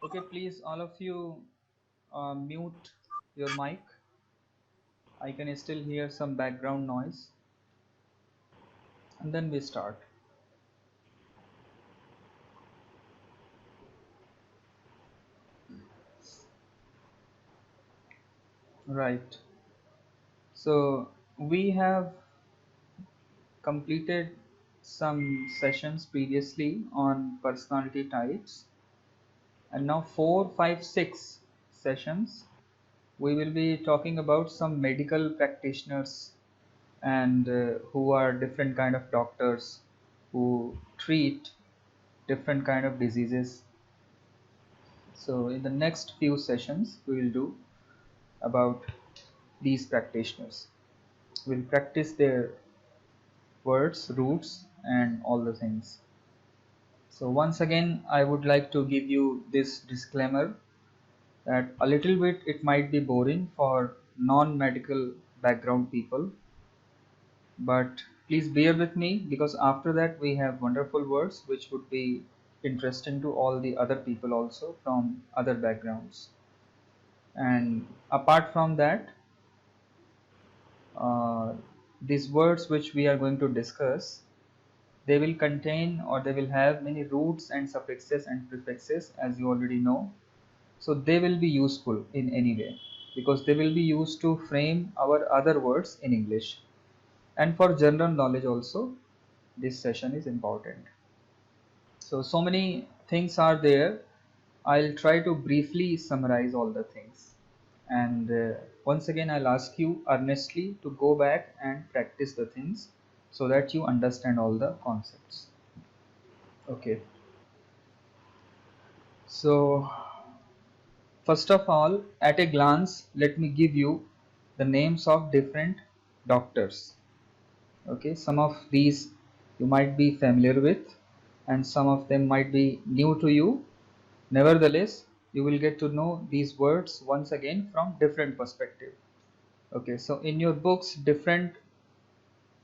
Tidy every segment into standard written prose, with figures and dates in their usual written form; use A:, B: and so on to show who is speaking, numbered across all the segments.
A: Okay, please, all of you, mute your mic. I can still hear some background noise. And then we start. Right. So we have completed some sessions previously on personality types, and now 4, 5, 6 sessions we will be talking about some medical practitioners and who are different kind of doctors who treat different kind of diseases. So in the next few sessions we will do about these practitioners. We'll practice their words, roots, and all the things. So once again I would like to give you this disclaimer that a little bit it might be boring for non-medical background people, but please bear with me, because after that we have wonderful words which would be interesting to all the other people also from other backgrounds. And apart from that, uh, these words which we are going to discuss, they will contain or they will have many roots and suffixes and prefixes, as you already know. So they will be useful in any way, because they will be used to frame our other words in English. And for general knowledge also, this session is important. So many things are there. I'll try to briefly summarize all the things. And once again, I'll ask you earnestly to go back and practice the things so that you understand all the concepts. Okay. So first of all, at a glance, let me give you the names of different doctors. Okay, some of these you might be familiar with, and some of them might be new to you. Nevertheless, you will get to know these words once again from different perspective. Okay, so in your books, different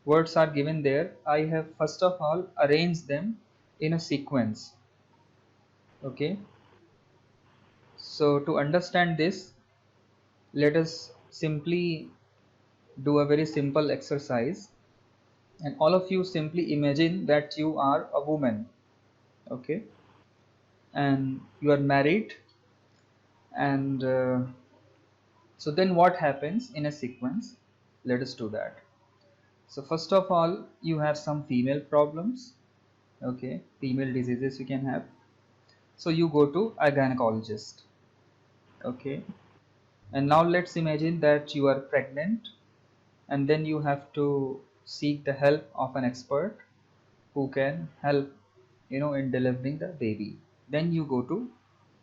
A: words are given there. I have first of all arranged them in a sequence. Okay, so to understand this, let us simply do a very simple exercise, and all of you simply imagine that you are a woman. Okay, and you are married, and so then what happens in a sequence? Let us do that. So first of all, you have some female problems. Okay, female diseases you can have. So you go to a gynecologist. Okay, and now let's imagine that you are pregnant, and then you have to seek the help of an expert who can help, in delivering the baby. Then you go to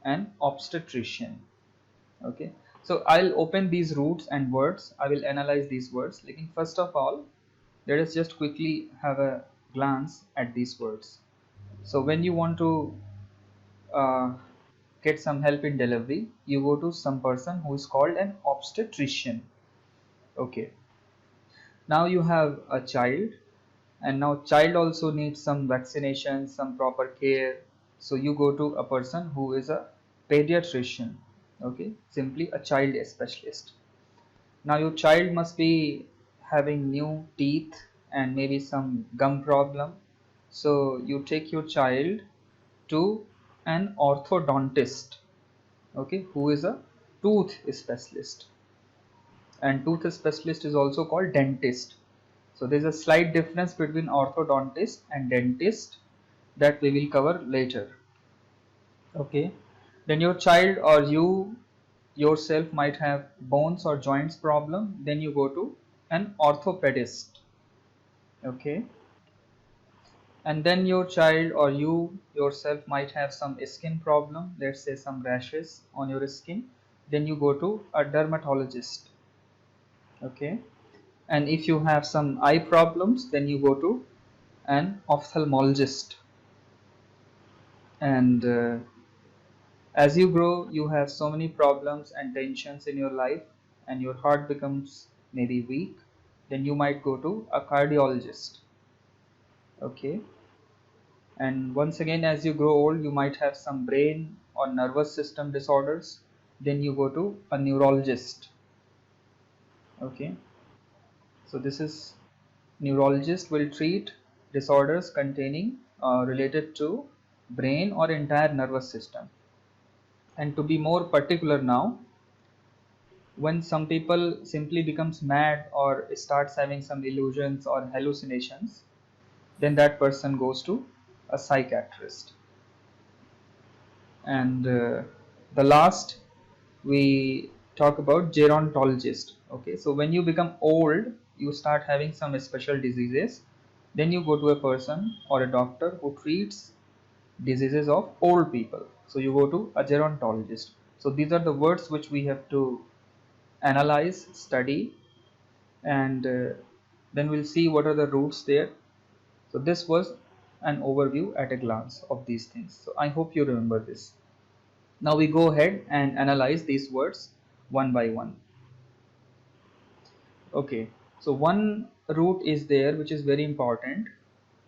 A: an obstetrician. Okay, so I'll open these roots and words. I will analyze these words. Like, first of all, let us just quickly have a glance at these words. So when you want to uh, get some help in delivery, you go to some person who is called an obstetrician. Okay, now you have a child, and now child also needs some vaccination, some proper care. So you go to a person who is a pediatrician. Okay, simply a child specialist. Now your child must be having new teeth and maybe some gum problem. So you take your child to an orthodontist, okay, who is a tooth specialist. And tooth specialist is also called dentist. So there's a slight difference between orthodontist and dentist that we will cover later. Okay. Then your child or you yourself might have bones or joints problem. Then you go to an orthopedist. Okay. And then your child or you yourself might have some skin problem. Let's say some rashes on your skin. Then you go to a dermatologist. Okay. And if you have some eye problems, then you go to an ophthalmologist. And as you grow, you have so many problems and tensions in your life, and your heart becomes maybe weak. Then you might go to a cardiologist. Okay. And once again, as you grow old, you might have some brain or nervous system disorders. Then you go to a neurologist. Okay, so this is neurologist will treat disorders containing related to brain or entire nervous system. And to be more particular now, when some people simply becomes mad or starts having some illusions or hallucinations, then that person goes to a psychiatrist. And the last we talk about gerontologist. Okay, so when you become old, you start having some special diseases, then you go to a person or a doctor who treats diseases of old people. So you go to a gerontologist. So these are the words which we have to analyze, study, and then we'll see what are the roots there. So this was an overview at a glance of these things. So I hope you remember this. Now we go ahead and analyze these words one by one. Okay, so one root is there which is very important.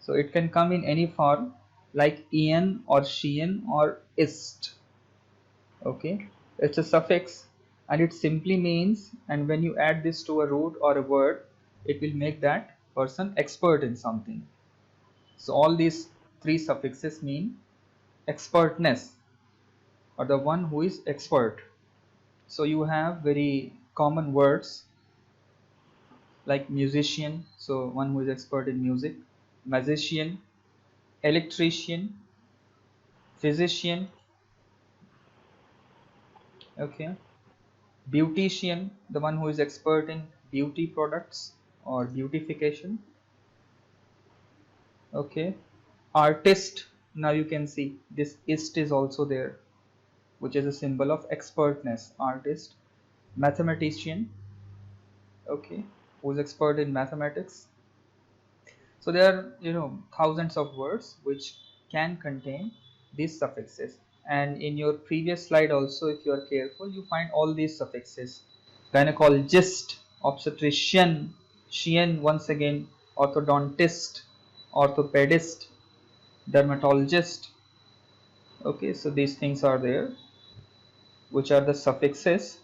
A: So it can come in any form like ian or shean or ist. Okay, it's a suffix and it simply means, and when you add this to a root or a word, it will make that person expert in something. So all these three suffixes mean expertness or the one who is expert. So you have very common words like musician, so one who is expert in music, magician, electrician, physician, okay, beautician, the one who is expert in beauty products or beautification, okay, artist. Now you can see this ist is also there, which is a symbol of expertness, artist, mathematician, okay, who is expert in mathematics. So there are, thousands of words which can contain these suffixes. And in your previous slide also, if you are careful, you find all these suffixes. Gynecologist, obstetrician, Shein, once again, orthodontist, orthopedist, dermatologist. Okay, so these things are there, which are the suffixes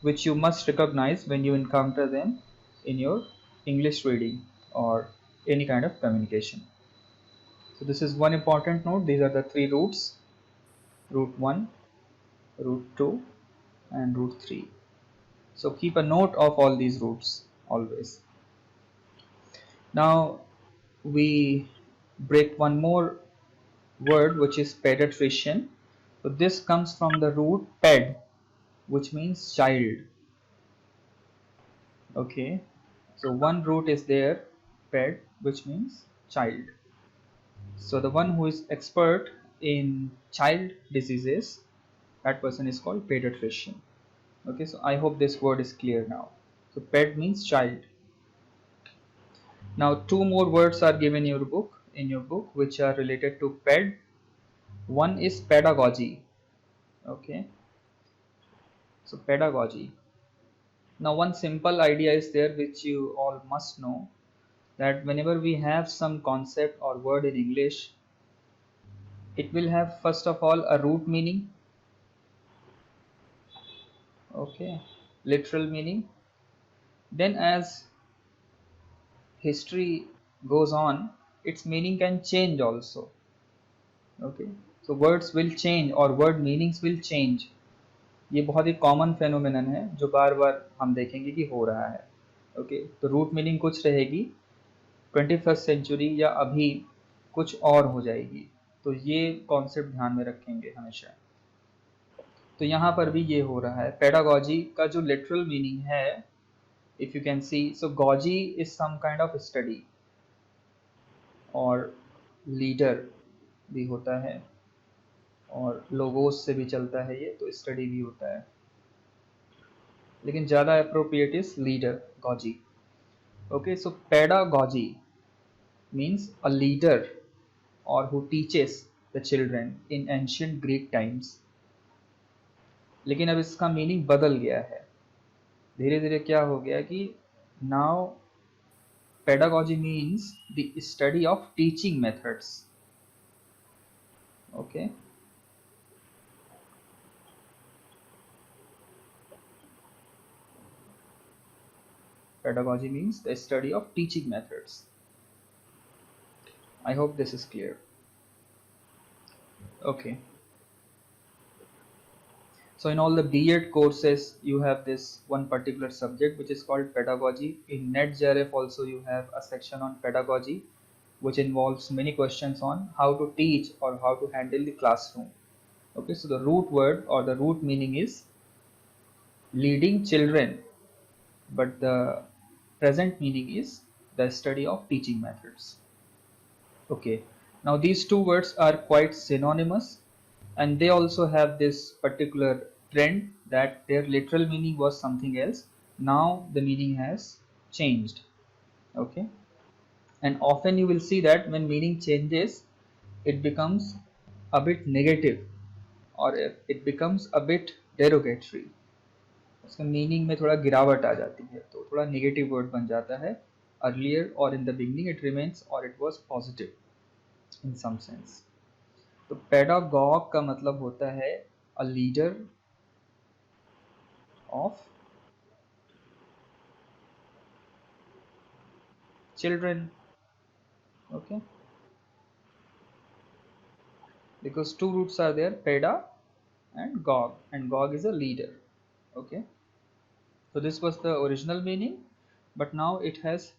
A: which you must recognize when you encounter them in your English reading or any kind of communication. So this is one important note. These are the three roots: root 1, root 2, and root 3. So keep a note of all these roots always. Now we break one more word, which is pediatrician. So this comes from the root ped, which means child. Okay, so one root is there, ped, which means child. So the one who is expert in child diseases, that person is called pediatrician. Okay, so I hope this word is clear now. So ped means child. Now two more words are given in your book which are related to ped. One is pedagogy. Okay, so pedagogy. Now one simple idea is there which you all must know, that whenever we have some concept or word in English, it will have first of all a root meaning, okay, literal meaning. Then as history goes on, its meaning can change also. Okay, so words will change or word meanings will change. ये बहुत ही common phenomenon है जो बार बार हम देखेंगे कि हो रहा है. ओके, तो रूट मीनिंग कुछ रहेगी, 21st सेंचुरी या अभी कुछ और हो जाएगी. तो ये कॉन्सेप्ट ध्यान में रखेंगे हमेशा. तो यहाँ पर भी ये हो रहा है. पेडागॉजी का जो लिटरल मीनिंग है, if you can see, so goji is some kind of study और लीडर भी होता है और लोगोस से भी चलता है ये, तो स्टडी भी होता है, लेकिन ज़्यादा appropriate is leader, gauzy. Okay, so pedagogy means a leader or who teaches the children in ancient Greek times. लेकिन अब इसका मीनिंग बदल गया है. धीरे धीरे क्या हो गया कि now pedagogy means the study of teaching methods. Okay. Pedagogy means the study of teaching methods. I hope this is clear. Okay. So in all the B.Ed courses, you have this one particular subject which is called pedagogy. In NetJRF also you have a section on pedagogy, which involves many questions on how to teach or how to handle the classroom. Okay, so the root word or the root meaning is leading children, but the present meaning is the study of teaching methods. Okay, now these two words are quite synonymous, and they also have this particular trend that their literal meaning was something else. Now the meaning has changed. Okay, and often you will see that when meaning changes, it becomes a bit negative or it becomes a bit derogatory. उसका meaning में थोड़ा गिरावट आ जाती है, तो थोड़ा negative word बन जाता है. अर्लियर और in the beginning it remains और it was positive in some sense. तो पेडागॉग का मतलब होता है a leader of children. Okay, because two roots are there, peda and gog is a leader. Okay, so this was the original meaning, but now it has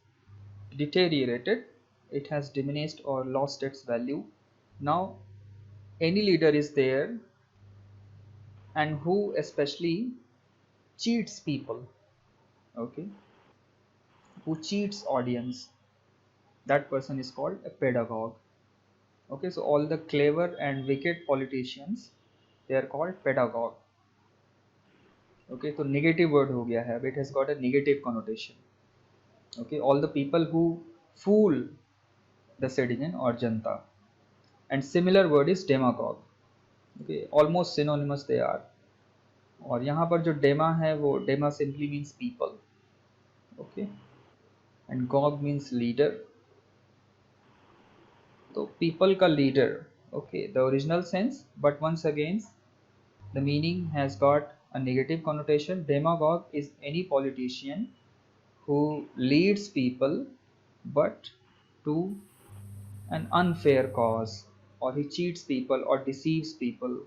A: deteriorated, it has diminished or lost its value. Now any leader is there and who especially cheats people. Okay, who cheats audience, that person is called a pedagogue. Okay, so all the clever and wicked politicians, they are called pedagogue. Okay, so negative word हो गया है, it has got a negative connotation. Okay, all the people who fool the citizen or Janata. And similar word is demagogue. Okay, almost synonymous they are. और यहाँ पर जो डेमा है वो डेमा simply means people. Okay, and gog means leader. तो people का leader. Okay, the original sense, but once again the meaning has got a negative connotation. Demagogue is any politician who leads people but to an unfair cause, or he cheats people or deceives people.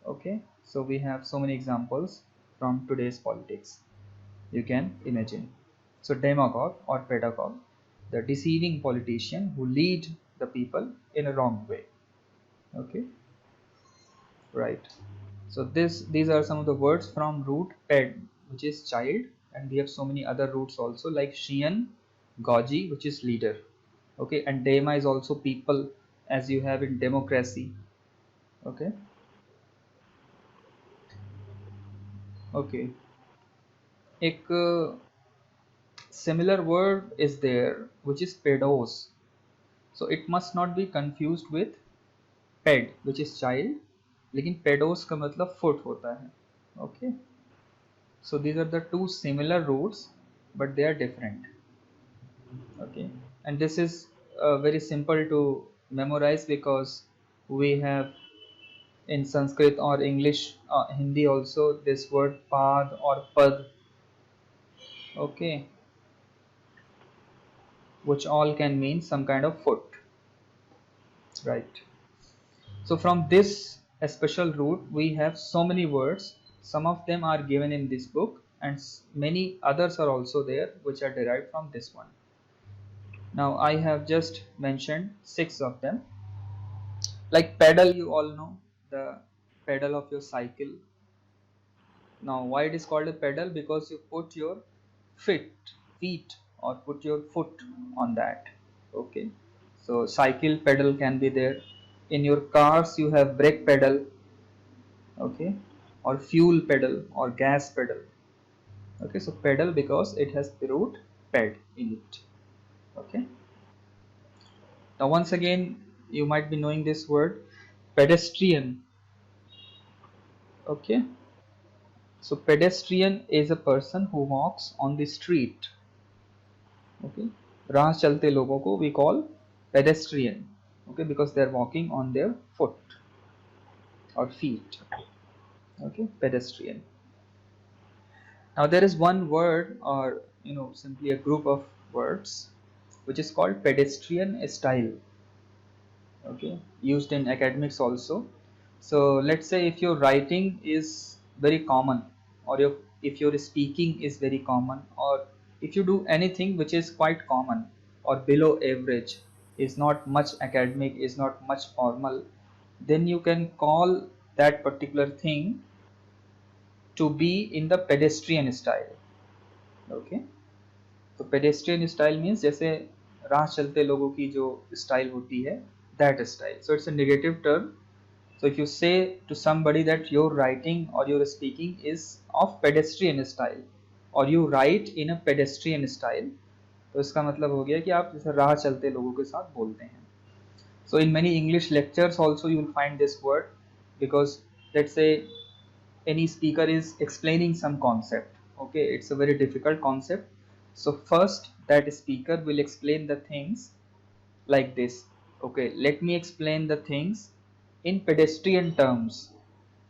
A: Okay, so we have so many examples from today's politics, you can imagine. So demagogue or pedagogue, the deceiving politician who lead the people in a wrong way. Okay, right. So these are some of the words from root ped, which is child, and we have so many other roots also like shian, goji, which is leader. Okay, and dema is also people, as you have in democracy. Okay, okay. एक similar word is there which is pedos. So it must not be confused with ped, which is child. लेकिन pedos का मतलब foot होता है. Okay. So these are the two similar roots, but they are different. Okay, and this is very simple to memorize because we have in Sanskrit or English, Hindi also, this word pad or pad. Okay, which all can mean some kind of foot, right? So from this special root we have so many words. Some of them are given in this book and many others are also there which are derived from this one. Now I have just mentioned 6 of them. Like pedal, you all know the pedal of your cycle. Now why it is called a pedal? Because you put your feet or put your foot on that. Okay, so cycle pedal can be there. In your cars you have brake pedal. Okay, or fuel pedal or gas pedal. Okay, so pedal because it has the root ped in it. Okay, now once again you might be knowing this word pedestrian. Okay, so pedestrian is a person who walks on the street. Okay, राह चलते लोगों को we call pedestrian. Okay, because they are walking on their foot. or feet. Okay, pedestrian. Now there is one word, or simply a group of words, which is called pedestrian style. Okay, used in academics also. So let's say if your writing is very common, or if your speaking is very common, or if you do anything which is quite common or below average, is not much academic, is not much formal, then you can call that particular thing to be in the pedestrian style. Okay, तो pedestrian style means जैसे राह चलते लोगों की जो style होती है, that style. So it's a negative term. So if you say to somebody that your writing or your speaking is of pedestrian style, or you write in a pedestrian style, तो इसका मतलब हो गया कि आप जैसे राह चलते लोगों के साथ बोलते हैं. So in many English lectures also you will find this word, because let's say any speaker is explaining some concept. Okay, it's a very difficult concept. So first that speaker will explain the things like this. Okay, let me explain the things in pedestrian terms.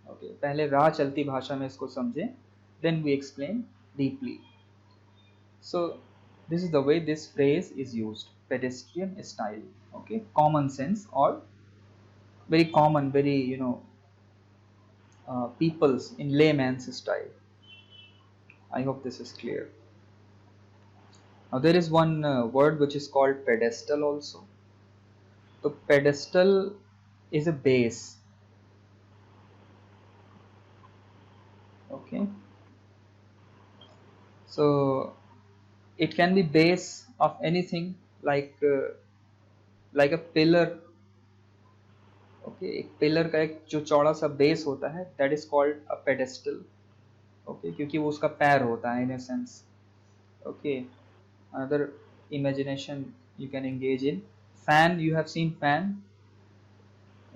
A: Okay, पहले राह चलती भाषा में इसको समझें, then we explain deeply. So this is the way this phrase is used, pedestrian style. Okay, common sense, or very common, very people's in layman's style. I hope this is clear. Now there is one word which is called pedestal also. So pedestal is a base. Okay. So it can be base of anything, like a pillar. Okay, एक pillar का एक जो चौड़ा सा base होता है, that is called a pedestal. Okay, क्योंकि वो उसका पैर होता है in a sense. Okay, another imagination you can engage in. Fan, you have seen fan.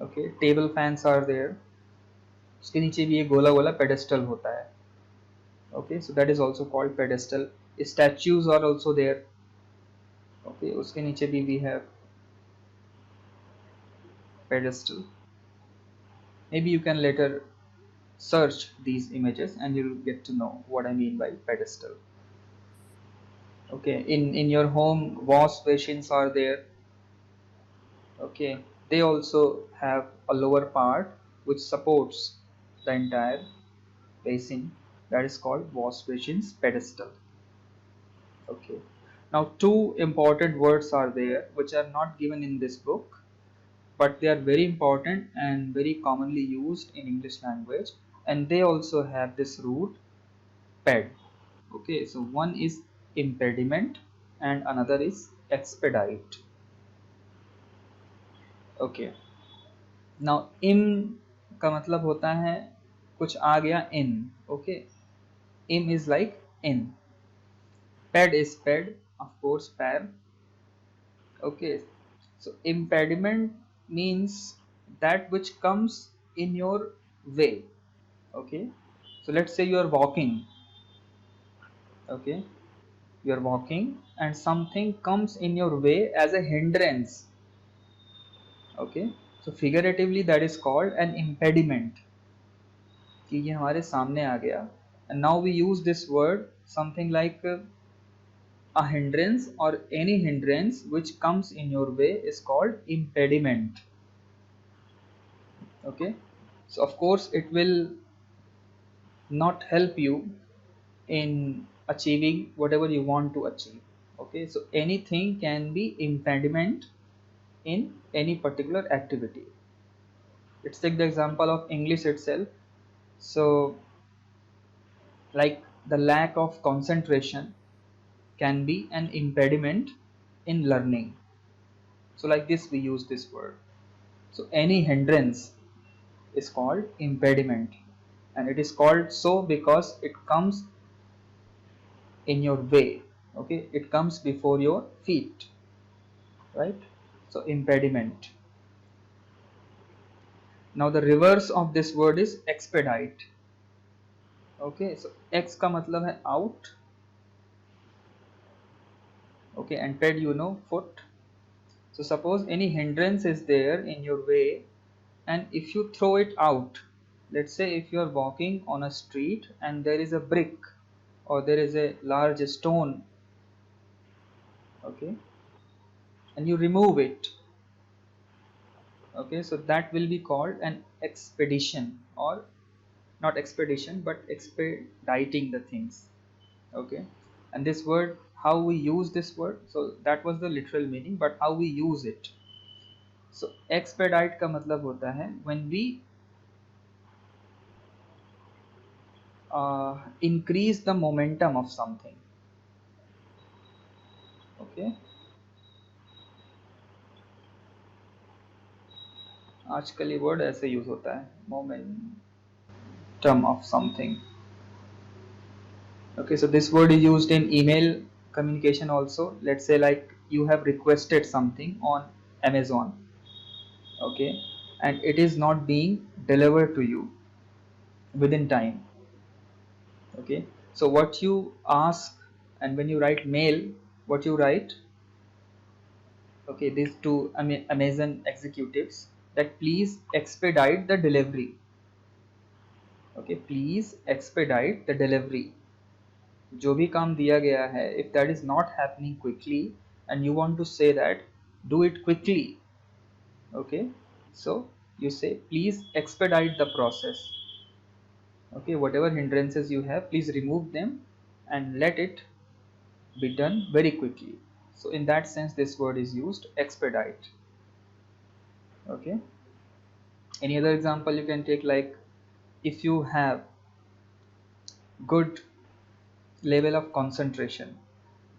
A: Okay, table fans are there. उसके नीचे भी एक गोला गोला पेडेस्टल होता है. Okay, so that is also called pedestal. Statues are also there. Okay, उसके नीचे भी we have pedestal. Maybe you can later search these images and you'll get to know what I mean by pedestal. Okay, in your home, wash basins are there. Okay, they also have a lower part which supports the entire basin. That is called wash basins pedestal. Okay, now two important words are there which are not given in this book, but they are very important and very commonly used in English language, and they also have this root ped. Okay, so one is impediment and another is expedite. Okay, now im का मतलब होता है कुछ आ गया in. Okay, im is like in. Ped is ped, of course, pair. Okay, so impediment means that which comes in your way. Okay, so let's say you are walking. Okay, you are walking and something comes in your way as a hindrance. Okay, so figuratively that is called an impediment, कि ये हमारे सामने आ गया. And now we use this word something like a hindrance, or any hindrance which comes in your way is called impediment. Okay, so of course it will not help you in achieving whatever you want to achieve. Okay, so anything can be impediment in any particular activity. Let's take the example of English itself. So like the lack of concentration can be an impediment in learning. So like this we use this word. So any hindrance is called impediment, and it is called so because it comes in your way. Okay, it comes before your feet, right? So impediment. Now the reverse of this word is expedite. Okay, so x का मतलब है out. Okay, and ped, foot. So suppose any hindrance is there in your way, and if you throw it out, let's say if you are walking on a street and there is a brick or there is a large stone, okay, and you remove it, okay, so that will be called an expedition, or not expedition but expediting the things, okay. And this word, how we use this word, so that was the literal meaning, but how we use it. So expedite का मतलब होता है when we increase the momentum of something, okay. आजकल ये word ऐसे use होता है, momentum of something, okay. So this word is used in email communication also. Let's say like you have requested something on Amazon, okay, and it is not being delivered to you within time, okay. So what you ask, and when you write mail, what you write, okay, these two Amazon executives, that please expedite the delivery, okay, please expedite the delivery. जो भी काम दिया गया है, if that is not happening quickly and you want to say that do it quickly, okay, so you say please expedite the process, okay. Whatever hindrances you have, please remove them and let it be done very quickly. So in that sense this word is used, expedite, okay. Any other example you can take, like if you have good level of concentration,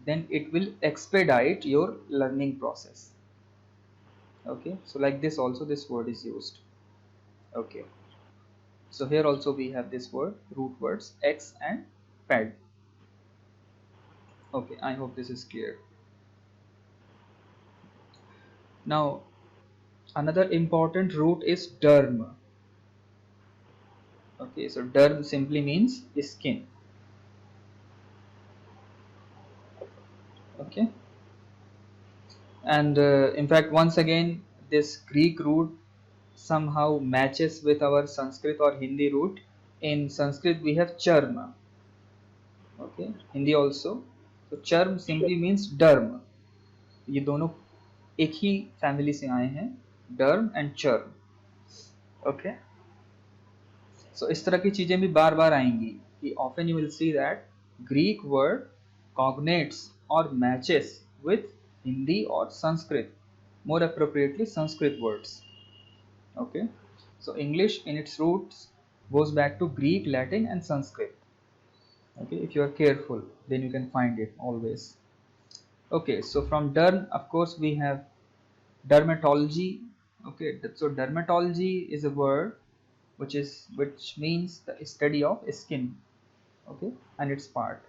A: then it will expedite your learning process, okay. So like this also this word is used, okay. So here also we have this word, root words ex and ped, okay. I hope this is clear. Now another important root is derm, okay. So derm simply means skin, okay. And in fact once again this Greek root somehow matches with our Sanskrit or Hindi root. In Sanskrit we have charma, okay, Hindi also. So charm simply means derm, ये दोनों एक ही family से आए हैं, derm and charm, okay. So इस तरह की चीजें भी बार बार आएंगी कि often you will see that Greek word cognates or matches with Hindi or Sanskrit, more appropriately Sanskrit words, okay. So English in its roots goes back to Greek, Latin and Sanskrit, okay. If you are careful then you can find it always, okay. So from derm of course we have dermatology, okay. So dermatology is a word which means the study of skin, okay, and its part,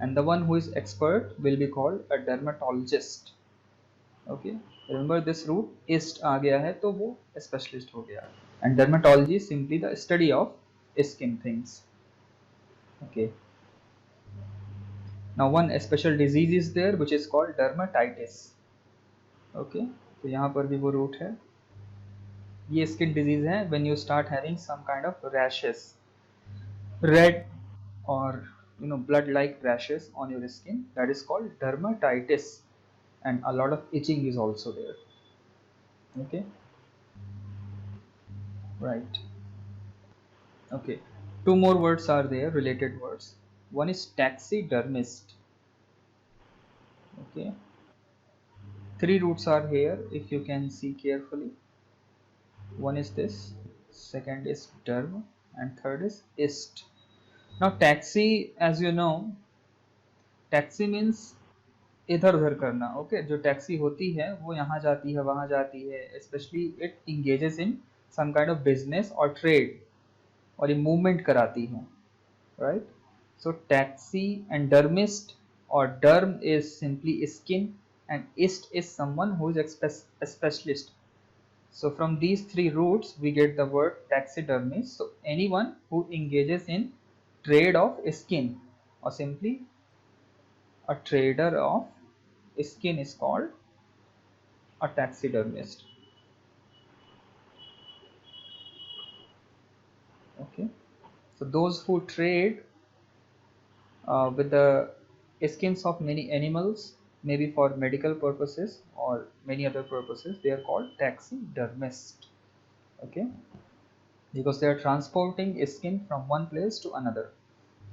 A: and the one who is expert will be called a dermatologist, okay. Remember this root ist आ गया है तो वो specialist हो गया, and dermatology is simply the study of skin things, okay. Now one special disease is there which is called dermatitis, okay. तो यहाँ पर भी वो root है, ये skin disease है when you start having some kind of rashes, red or blood like rashes on your skin, that is called dermatitis, and a lot of itching is also there, okay, right, okay. Two more words are there, related words. One is taxidermist, okay. Three roots are here if you can see carefully. One is this, second is derm, and third is ist. Now taxi, as you know, taxi means इधर उधर करना, okay. जो taxi होती है वो यहाँ जाती है वहाँ जाती है, specially it engages in some kind of business और ट्रेड, और ये मूवमेंट कराती है, right. So taxi and dermist, और derm is simply skin and ist is someone who is specialist. So from these three roots we get the word taxidermist. So anyone who engages in trade of skin, or simply a trader of skin, is called a taxidermist. Okay, so those who trade with the skins of many animals, maybe for medical purposes or many other purposes, they are called taxidermists. Okay, because they are transporting skin from one place to another.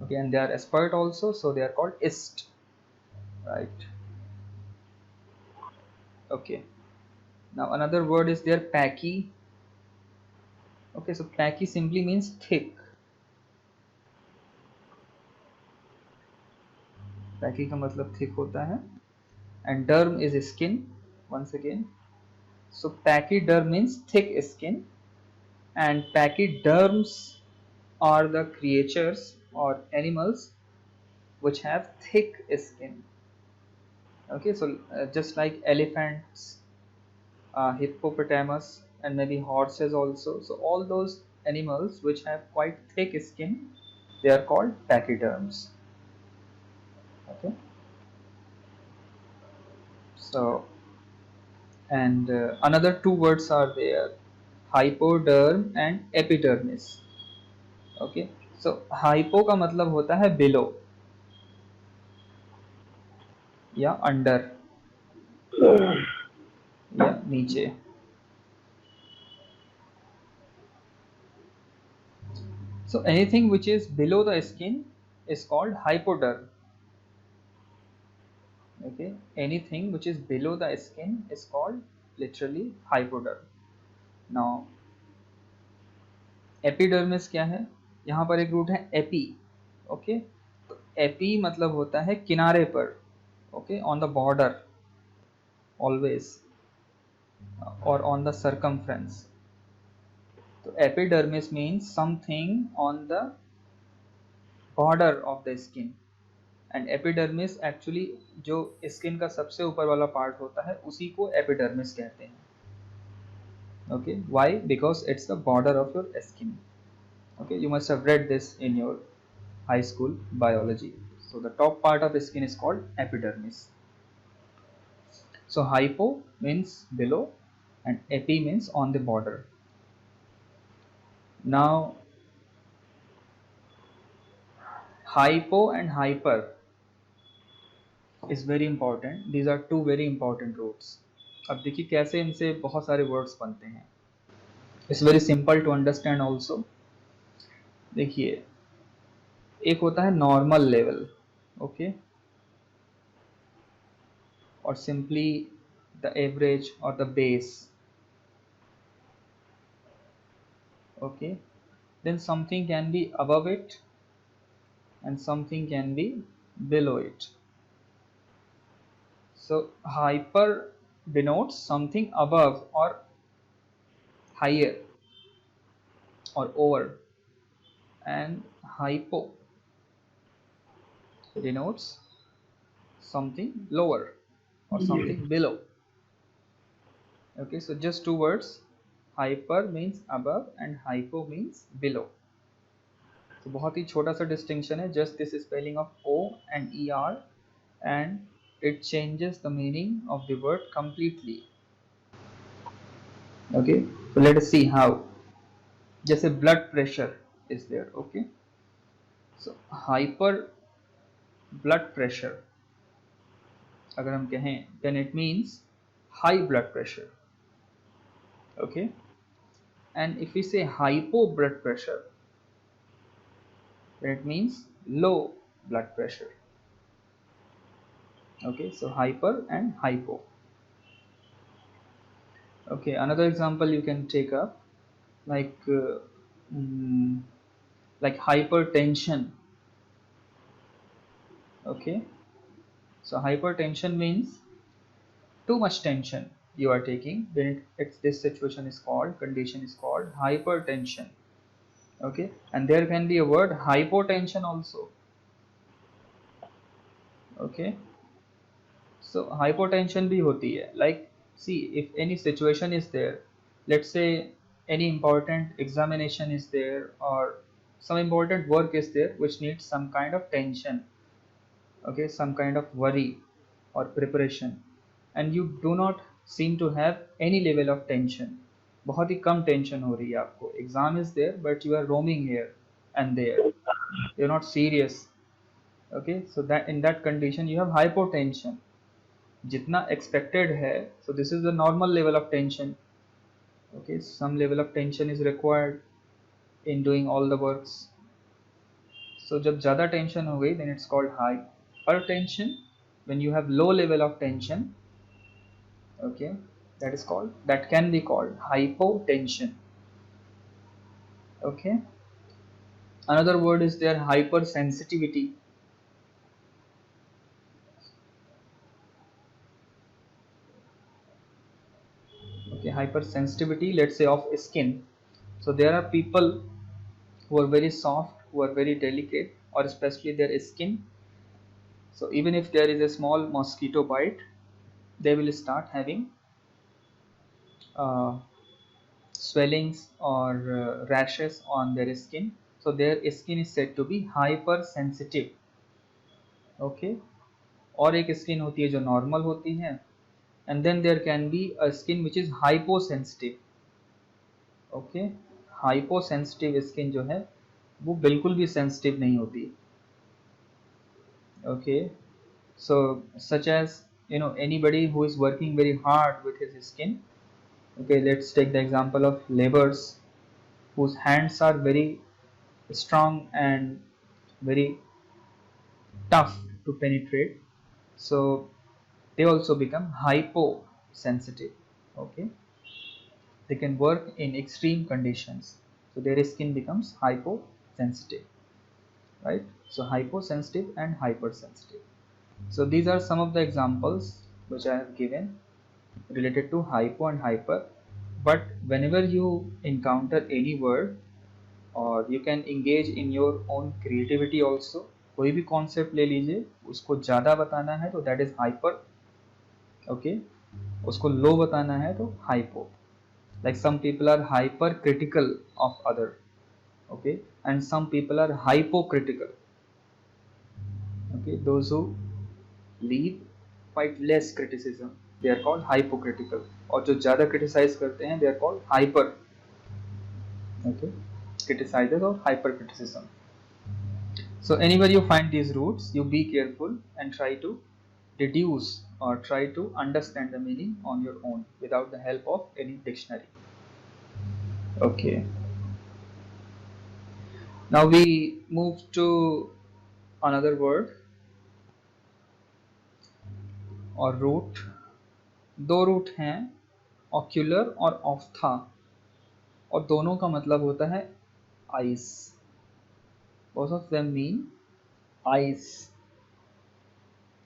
A: Okay, and they are expert also, so they are called ist, right? Okay, now another word is there, packy. Okay, so packy simply means thick. पैकी का मतलब thick होता है, and derm is skin once again. So pachyderm means thick skin, and pachyderms are the creatures or animals which have thick skin. Okay, so just like elephants, hippopotamus, and maybe horses also, so all those animals which have quite thick skin, they are called pachyderms. Okay, so and another two words are there, hypoderm and epidermis. Okay, so hypo का मतलब होता है below या under या नीचे. So anything which is below the skin is called hypoderm. Okay, anything which is below the skin is called literally hypoderm. Now epidermis क्या है, यहाँ पर एक रूट है एपी. ओके, तो एपी मतलब होता है किनारे पर. Okay, on the border always, और ऑन द सर्कमफ्रेंस. तो epidermis means something on the border of the skin. And epidermis actually जो स्किन का सबसे ऊपर वाला पार्ट होता है उसी को एपिडर्मिस कहते हैं. Okay, why? Because it's the border of your skin. Okay, you must have read this in your high school biology. So the top part of the skin is called epidermis. So hypo means below and epi means on the border. Now hypo and hyper is very important. These are two very important roots. अब देखिए कैसे इनसे बहुत सारे words बनते हैं. It's very simple to understand also. देखिए, एक होता है normal level. Okay, or simply the average or the base. Okay, then something can be above it and something can be below it. So hyper denotes something above or higher or over, and hypo denotes something lower or something below. Okay, so just two words, hyper means above and hypo means below. तो बहुत ही छोटा सा distinction है, just this spelling of O and E R, and it changes the meaning of the word completely. Okay, so let us see how. जैसे blood pressure is there. Okay, so hyper blood pressure अगर हम कहें then it means high blood pressure. Okay, and if we say hypo blood pressure then it means low blood pressure. Okay, so hyper and hypo. Okay, another example you can take up, like like hypertension. Okay, so hypertension means too much tension you are taking. Then it's this situation is called, condition is called hypertension. Okay, and there can be a word hypotension also. Okay, so hypotension bhi hoti hai. Like, see, if any situation is there, let's say any important examination is there or some important work is there which needs some kind of tension. Okay, some kind of worry or preparation, and you do not seem to have any level of tension. बहुत ही कम tension हो रही है आपको, exam is there but you are roaming here and there, you are not serious. Okay, so that in that condition you have hypotension. जितना expected है, so this is the normal level of tension. Okay, some level of tension is required in doing all the works. So जब ज़्यादा tension हो गई then it's called hypertension. When you have low level of tension, okay, that can be called hypotension. Okay, another word is there, hypersensitivity. Okay, hypersensitivity, let's say of skin. So there are people who are very soft, who are very delicate, or especially their skin. So even if there is a small mosquito bite, they will start having uh, swellings or rashes on their skin. So their skin is said to be hypersensitive. Okay, और एक skin होती है जो normal होती है, and then there can be a skin which is hyposensitive. Okay, hyposensitive skin जो है वो बिल्कुल भी sensitive नहीं होती. Okay, so such as anybody who is working very hard with his skin. Okay, let's take the example of laborers whose hands are very strong and very tough to penetrate, so they also become hyposensitive. Okay, they can work in extreme conditions, so their skin becomes hyposensitive, right? So hyposensitive and hypersensitive. So these are some of the examples which I have given related to hypo and hyper. But whenever you encounter any word, और you can engage in your own creativity also. कोई भी concept ले लीजिए, उसको ज़्यादा बताना है तो दैट इज हाइपर. ओके, उसको लो बताना है तो hypo. Like some people are hyper critical of other. Okay, and some people are hypocritical. Okay, those who leave quite less criticism, they are called hypocritical. और जो ज़्यादा क्रिटिसाइज करते हैं, they are called hyper. Okay, criticizes or hypercriticism. So anywhere you find these roots, you be careful and try to deduce or try to understand the meaning on your own without the help of any dictionary. Okay, now we move to another word और root. दो root हैं, ocular और ophtha, और दोनों का मतलब होता है eyes. Both of them mean eyes.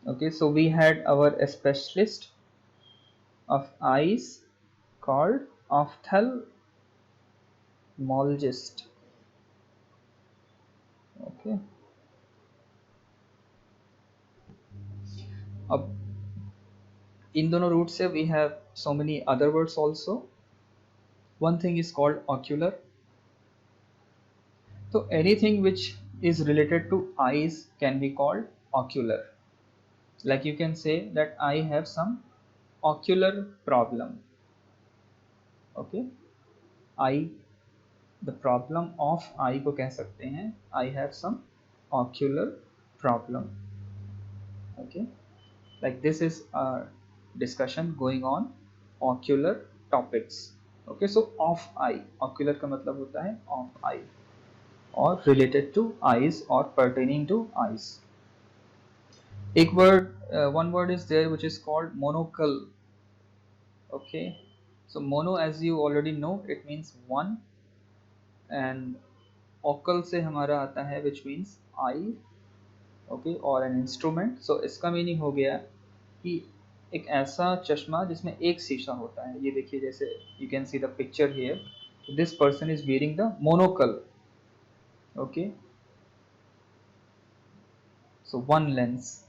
A: Okay, so we had our specialist of eyes called ophthalmologist. Okay, अब इन दोनों रूट से we have so many other words also. One thing is called ocular. So anything which is related to eyes can be called ocular. Like you can say that I have some ocular problem. Okay, I, the problem of eye को कह सकते हैं I have some ocular problem. Okay, like this is a discussion going on ocular topics. Okay, so of eye, ocular का मतलब होता है of eye और related to eyes or pertaining to eyes. एक word, one word is there which is called monocle. Okay, so mono, as you already know, it means one, and ocle से हमारा आता है which means eye. Okay, और an instrument. So इसका meaning हो गया कि एक ऐसा चश्मा जिसमें एक शीशा होता है. ये देखिए, जैसे you can see the picture here. So this person is wearing the monocle. Okay, so one lens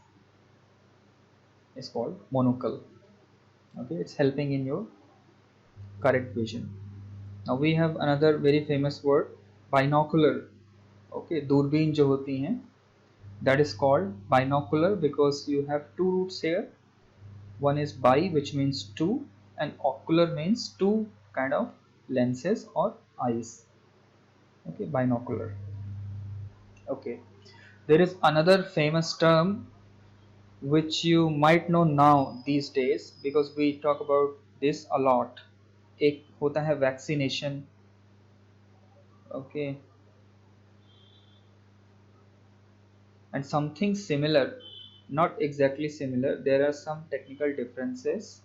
A: is called monocle. Okay, it's helping in your correct vision. Now we have another very famous word, binocular. Okay, दूरबीन जो होती हैं, that is called binocular because you have two roots here. One is bi, which means two, and ocular means two kind of lenses or eyes. Okay, binocular. Okay, there is another famous term which you might know now these days because we talk about this a lot. एक होता है vaccination. Okay, and something similar, not exactly similar, there are some technical differences,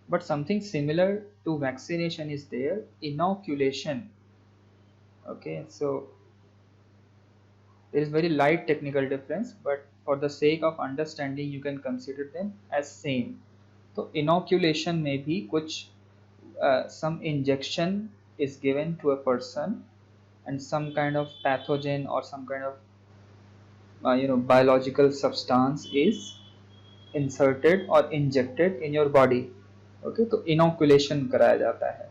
A: but something similar to vaccination is there, inoculation. Okay, so there is very light technical difference, but for the sake of understanding you can consider them as same. So inoculation may be कुछ some injection is given to a person and some kind of pathogen or some kind of biological substance is inserted or injected in your body. Okay, तो inoculation कराया जाता है.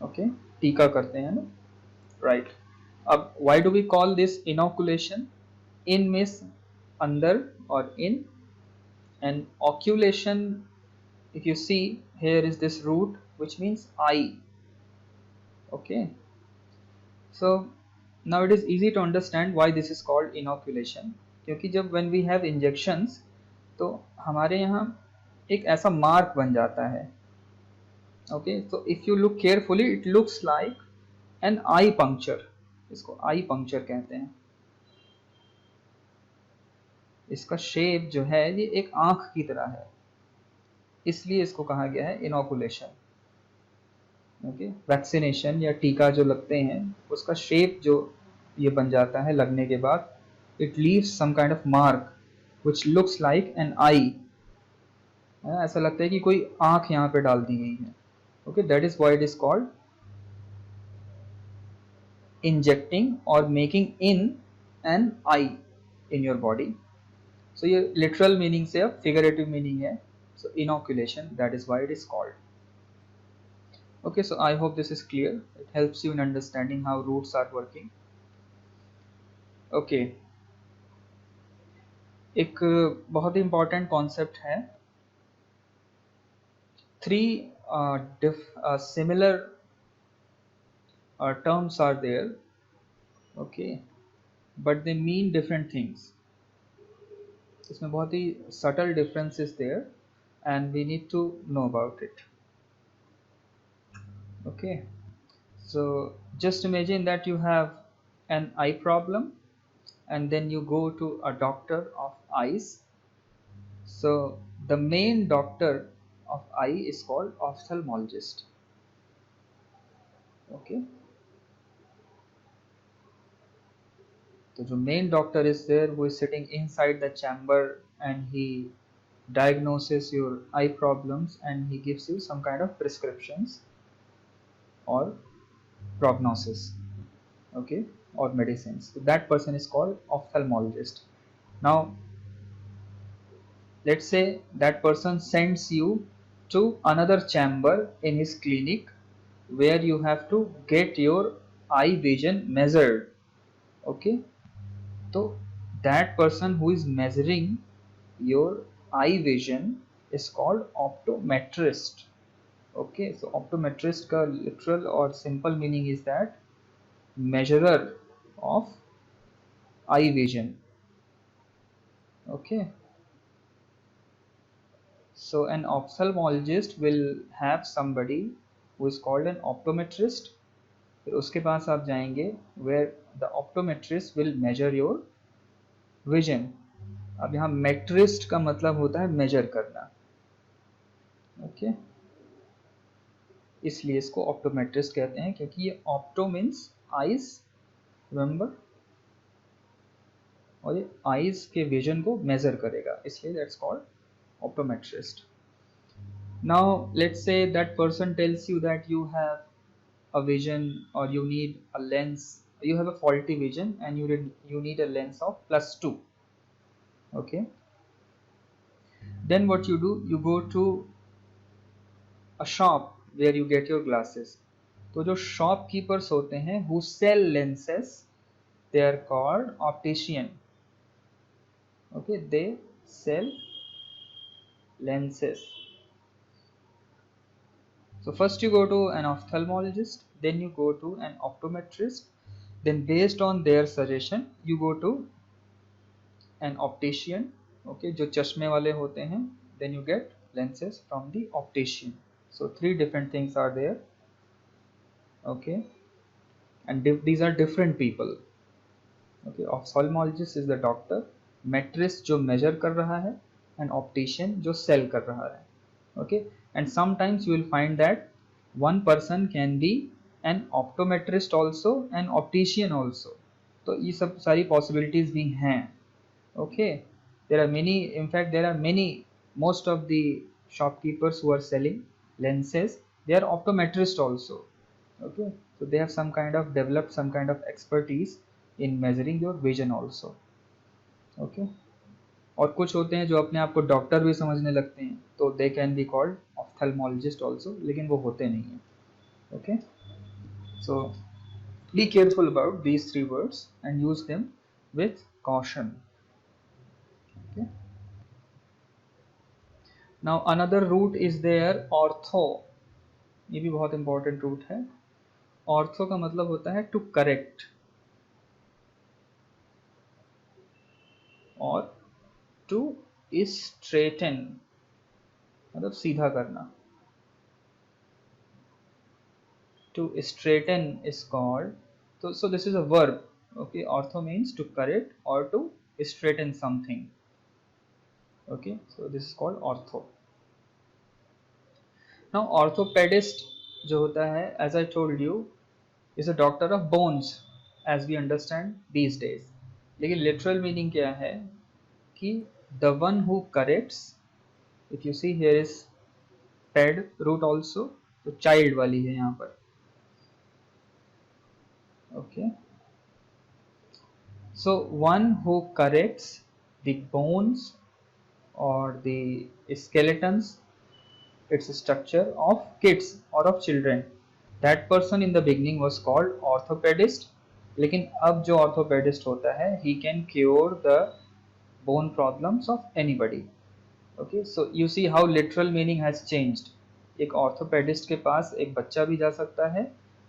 A: Okay, टीका करते हैं ना, right. अब why do we call this inoculation? In means अंदर or in, and oculation, if you see here is this root which means eye. Okay, so now it is easy to understand why this is called inoculation. क्योंकि जब when we have injections तो हमारे यहाँ एक ऐसा mark बन जाता है. Okay, so if you look carefully it looks like an eye puncture. इसको eye puncture कहते हैं. इसका शेप जो है ये एक आंख की तरह है, इसलिए इसको कहा गया है इनोकुलेशन. ओके, वैक्सीनेशन या टीका जो लगते हैं उसका शेप जो ये बन जाता है लगने के बाद, it leaves some kind of mark which looks like an eye. ऐसा लगता है कि कोई आंख यहाँ पे डाल दी गई है. Okay, that is why it is called injecting और making in an eye in your body. So ये लिटरल मीनिंग से अब फिगरेटिव मीनिंग है. So inoculation, that is why it is called. Okay, so I hope this is clear. It helps you in understanding how roots are working. Okay, एक बहुत ही important concept है. Three similar terms are there. Okay, but they mean different things. इसमें बहुत ही subtle difference is there, and we need to know about it. Okay, so just imagine that you have an eye problem and then you go to a doctor of eyes. So the main doctor of eye is called ophthalmologist. Okay, so the main doctor is there who is sitting inside the chamber and he diagnoses your eye problems and he gives you some kind of prescriptions or prognosis. Okay, or medicines. So that person is called ophthalmologist. Now let's say that person sends you to another chamber in his clinic where you have to get your eye vision measured. Okay, so that person who is measuring your eye vision is called optometrist. Okay, so optometrist का literal or simple meaning is that measurer of eye vision. Okay, so an ophthalmologist will have somebody who is called an optometrist. फिर उसके पास आप जाएंगे where the optometrist will measure your vision. अब यहाँ metrist का मतलब होता है measure करना. Okay, इसलिए इसको optometrist कहते हैं क्योंकि ये opto means eyes, remember, और ये eyes के vision को measure करेगा, इसलिए that's called optometrist. Now let's say that person tells you that you have a vision or you need a lens, you have a faulty vision and you need a lens of +2. Okay, then what you do, you go to a shop where you get your glasses. तो जो shopkeepers होते हैं who sell lenses, they are called optician. Okay, they sell lenses. So first you go to an ophthalmologist, then you go to an optometrist, then based on their suggestion you go to an optician, okay, जो चश्मे वाले होते हैं, then you get lenses from the optician. So three different things are there, okay, and these are different people, okay. Ophthalmologist is the doctor, metrist जो measure कर रहा है, and optician जो sell कर रहा है, okay. And sometimes you will find that one person can be an optometrist also and optician also. तो ये सब सारी possibilities भी हैं, okay. There are many, in fact there are many, most of the shopkeepers who are selling lenses, they are optometrist also, okay. So they have some kind of developed some kind of expertise in measuring your vision also, okay. और कुछ होते हैं जो अपने आप को doctor भी समझने लगते हैं, तो they can be called ophthalmologist also, लेकिन वो होते नहीं हैं, okay. So be careful about these three words and use them with caution, okay. Now another root is there ortho, ये भी बहुत इंपॉर्टेंट रूट है. ऑर्थो का मतलब होता है टू करेक्ट और टू स्ट्रेटन, मतलब सीधा करना. To straighten is called, so this is a verb, okay. Ortho means to correct or to straighten something, okay. So this is called ortho. Now orthopedist जो होता है, as I told you, is a doctor of bones as we understand these days. लेकिन literal meaning क्या है कि the one who corrects, if you see here is ped root also, तो child वाली है यहाँ पर, okay. So one who corrects the bones or the skeletons, its structure of kids or of children, that person in the beginning was called orthopedist. लेकिन अब जो orthopedist होता है, he can cure the bone problems of anybody, okay. So you see how literal meaning has changed. एक orthopedist के पास एक बच्चा भी जा सकता है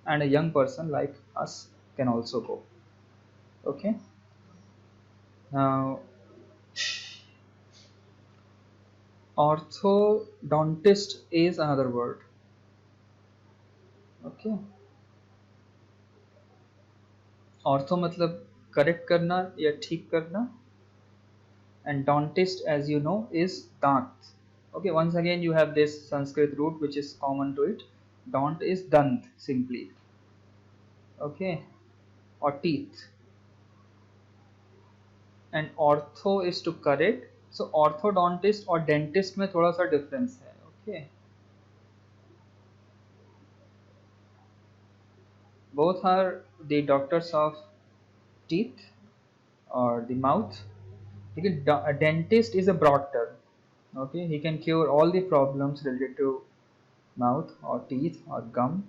A: and a young person like us can also go, okay. Now orthodontist is another word, okay. Ortho मतलब correct करना या ठीक करना, and dentist as you know is दांत, okay. Once again you have this Sanskrit root which is common to it. Dant is dant simply, okay, or teeth, and ortho is to correct. So orthodontist और dentist में थोड़ा सा difference है, okay. Both are the doctors of teeth or the mouth. A dentist is a broad term, okay. He can cure all the problems related to mouth or teeth or gum.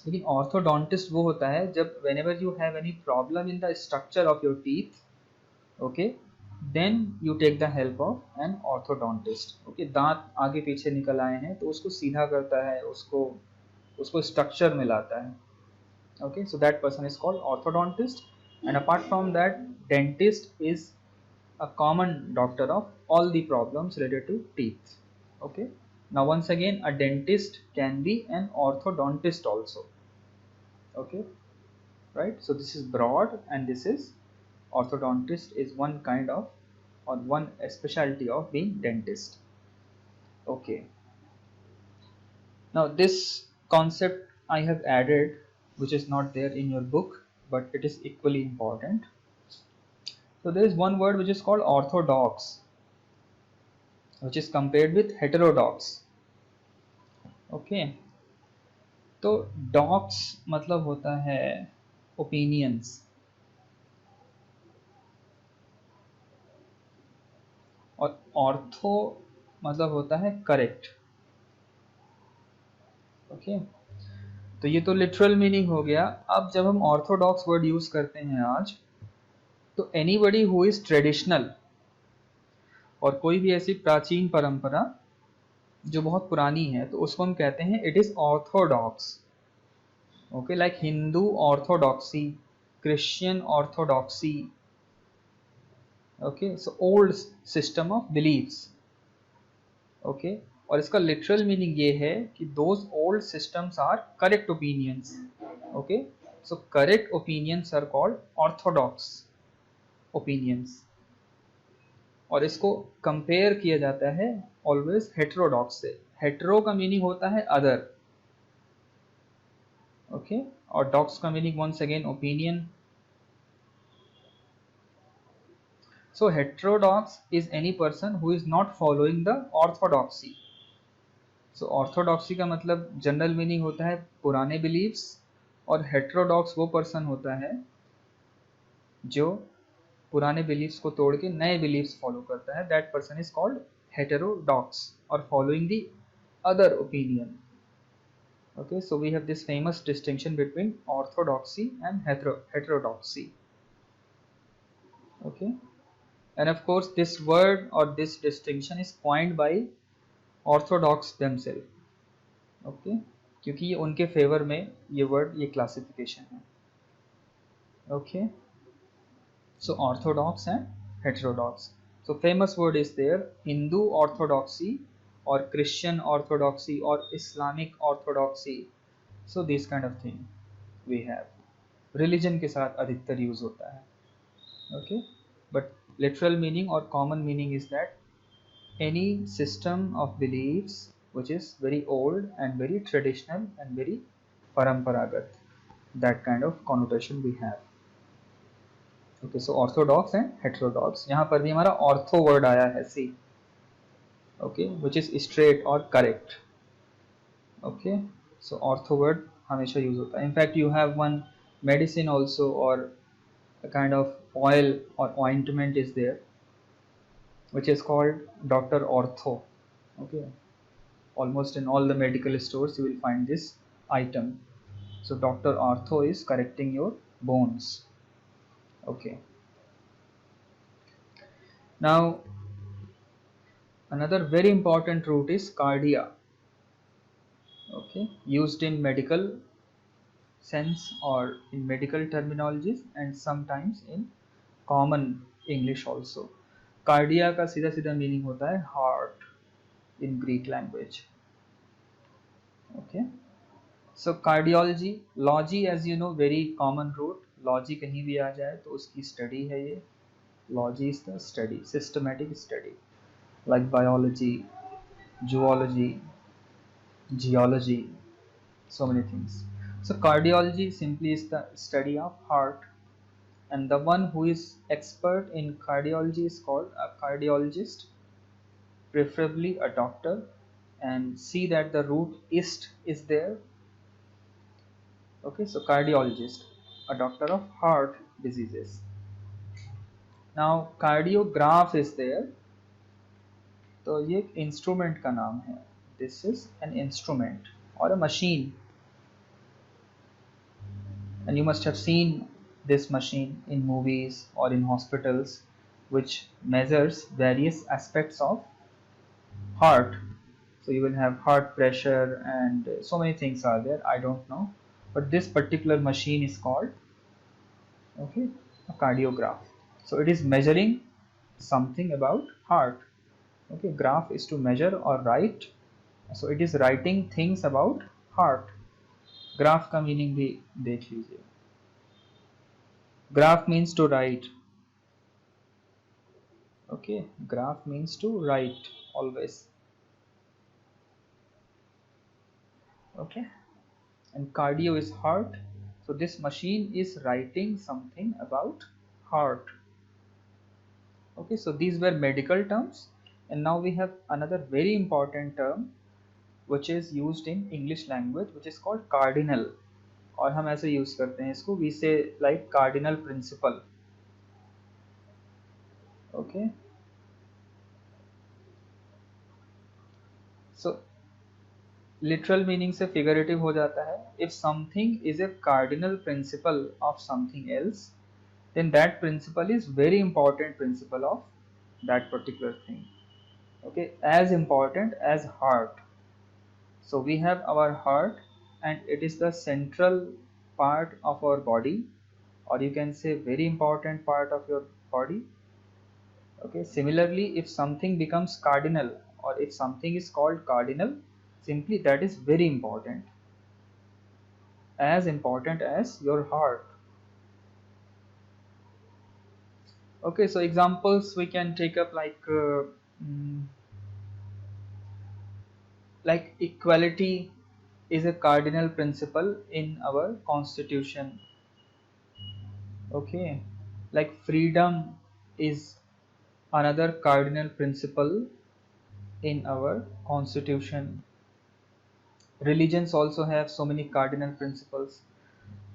A: लेकिन orthodontist वो होता है जब whenever you have any problem in the structure of your teeth, okay, then you take the help of an orthodontist, okay. दांत आगे पीछे निकल आए हैं तो उसको सीधा करता है, उसको स्ट्रक्चर में लाता है, okay. So that person is called orthodontist. And apart from that, dentist is a common doctor of all the problems related to teeth, okay. Now once again, a dentist can be an orthodontist also, okay, right. So this is broad and this is orthodontist is one kind of or one specialty of being dentist, okay. Now this concept I have added which is not there in your book, but it is equally important. So there is one word which is called orthodox, which is compared with heterodox, okay. तो dox मतलब होता है opinions, और ortho मतलब होता है correct, okay. तो ये तो लिटरल मीनिंग हो गया. अब जब हम ऑर्थोडॉक्स वर्ड यूज करते हैं आज, तो एनीबडी हु इज ट्रेडिशनल, और कोई भी ऐसी प्राचीन परंपरा जो बहुत पुरानी है तो उसको हम कहते हैं it is orthodox. Okay, like Hindu orthodoxy, Christian orthodoxy. Okay, so old system of beliefs. Okay, और इसका लिटरल मीनिंग ये है कि those old systems are correct opinions. Okay, so correct opinions are called orthodox opinions. और इसको compare किया जाता है ऑलवेज हेटेरोडॉक्स से. हेटेरो का मीनिंग होता है अदर. ओके, और डॉक्स का meaning once again opinion. So heterodox is any person who is not following the orthodoxy. So orthodoxy का मतलब जनरल मीनिंग होता है पुराने बिलीव्स, और heterodox वो पर्सन होता है जो पुराने बिलीव्स को तोड़ के नए बिलीव्स फॉलो करता है. That person is called heterodox और following the other opinion. Okay, so we have this famous distinction between orthodoxy and heterodoxy. Okay, and of course this word or this distinction is coined by Orthodox themselves. Okay, क्योंकि ये उनके favour में ये word, ये classification है. Okay, so orthodox and heterodox. So famous word is there Hindu orthodoxy और Christian orthodoxy और Islamic orthodoxy. So this kind of thing we have. Religion के साथ अधिकतर यूज होता है. ओके, बट लिटरल मीनिंग और common meaning is that any system of beliefs which is very old and very traditional and very paramparagat. That kind of connotation we have. Okay, so orthodox and heterodox. यहाँ पर भी हमारा ortho word आया है, see. Okay, which is straight or correct. Okay, so ortho word हमेशा use होता है. In fact, you have one medicine also, or a kind of oil or ointment is there, which is called Dr. Ortho. Okay, almost in all the medical stores you will find this item. So Dr. Ortho is correcting your bones. Okay, now another very important root is cardia. Okay, used in medical sense or in medical terminologies and sometimes in common English also. Cardia का सीधा सीधा meaning होता है heart in Greek language. Okay, so cardiology, logy as you know very common root. Logy कहीं भी आ जाए तो उसकी study है ये. Logy is the study, systematic study, like biology, zoology, geology, so many things. So cardiology simply is the study of heart, and the one who is expert in cardiology is called a cardiologist, preferably a doctor. And see that the root ist is there. Okay, so cardiologist, a doctor of heart diseases. Now cardiograph is there. तो ये एक instrument का नाम है. This is an instrument और अ machine, and you must have seen this machine in movies or in hospitals, which measures various aspects of heart. So you will have heart pressure and so many things are there, I don't know, but this particular machine is called, okay, a cardiograph. So it is measuring something about heart. Okay, graph is to measure or write, so it is writing things about heart. Graph का meaning भी देख लीजिए. Graph means to write. Okay, graph means to write always. Okay, and cardio is heart, so this machine is writing something about heart. Okay, so these were medical terms, and now we have another very important term which is used in English language, which is called cardinal. और हम ऐसे use करते हैं इसको, we say like cardinal principle. Okay, so literal meaning से figurative हो जाता है. If something is a cardinal principle of something else, then that principle is very important principle of that particular thing. Okay, as important as heart. So we have our heart, and it is the central part of our body, or you can say very important part of your body. Okay, similarly, if something becomes cardinal, or if something is called cardinal, simply that is very important, as important as your heart. Okay, so examples we can take up mm, like equality is a cardinal principle in our constitution. Okay, like freedom is another cardinal principle in our constitution. Religions also have so many cardinal principles,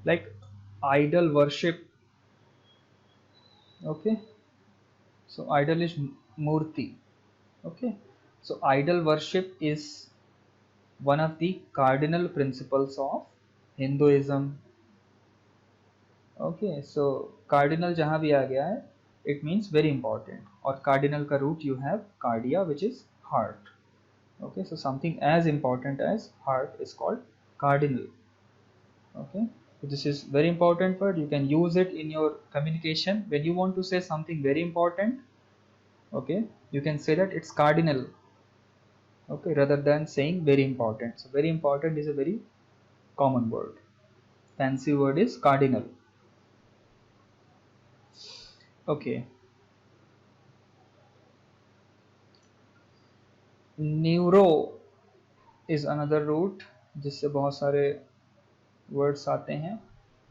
A: like idol worship. Okay, so idol is murti. Okay, so idol worship is one of the cardinal principles of Hinduism. Okay, so cardinal जहाँ भी आ गया है, it means very important, और cardinal का root you have cardia, which is heart. Okay, so something as important as heart is called cardinal. Okay, so this is very important word. You can use it in your communication when you want to say something very important. Okay, you can say that it's cardinal. Okay, rather than saying very important. So very important is a very common word. Fancy word is cardinal. Okay, neuro is another root जिससे बहुत सारे words आते हैं.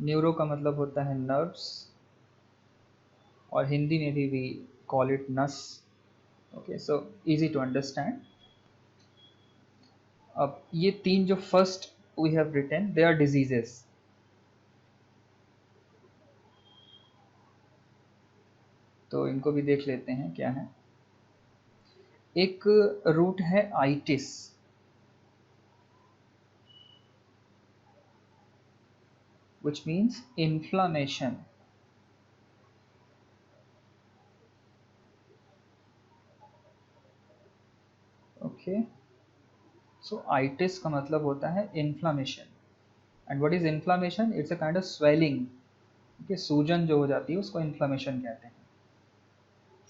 A: Neuro का मतलब होता है nerves, और हिंदी में भी we call it nas. Okay, so easy to understand. अब ये तीन जो first we have written, they are diseases. तो इनको भी देख लेते हैं क्या है. एक रूट है itis, which means inflammation. Okay, so itis का मतलब होता है inflammation. And what is inflammation? It's a kind of swelling. Okay, सूजन जो हो जाती है उसको inflammation कहते हैं.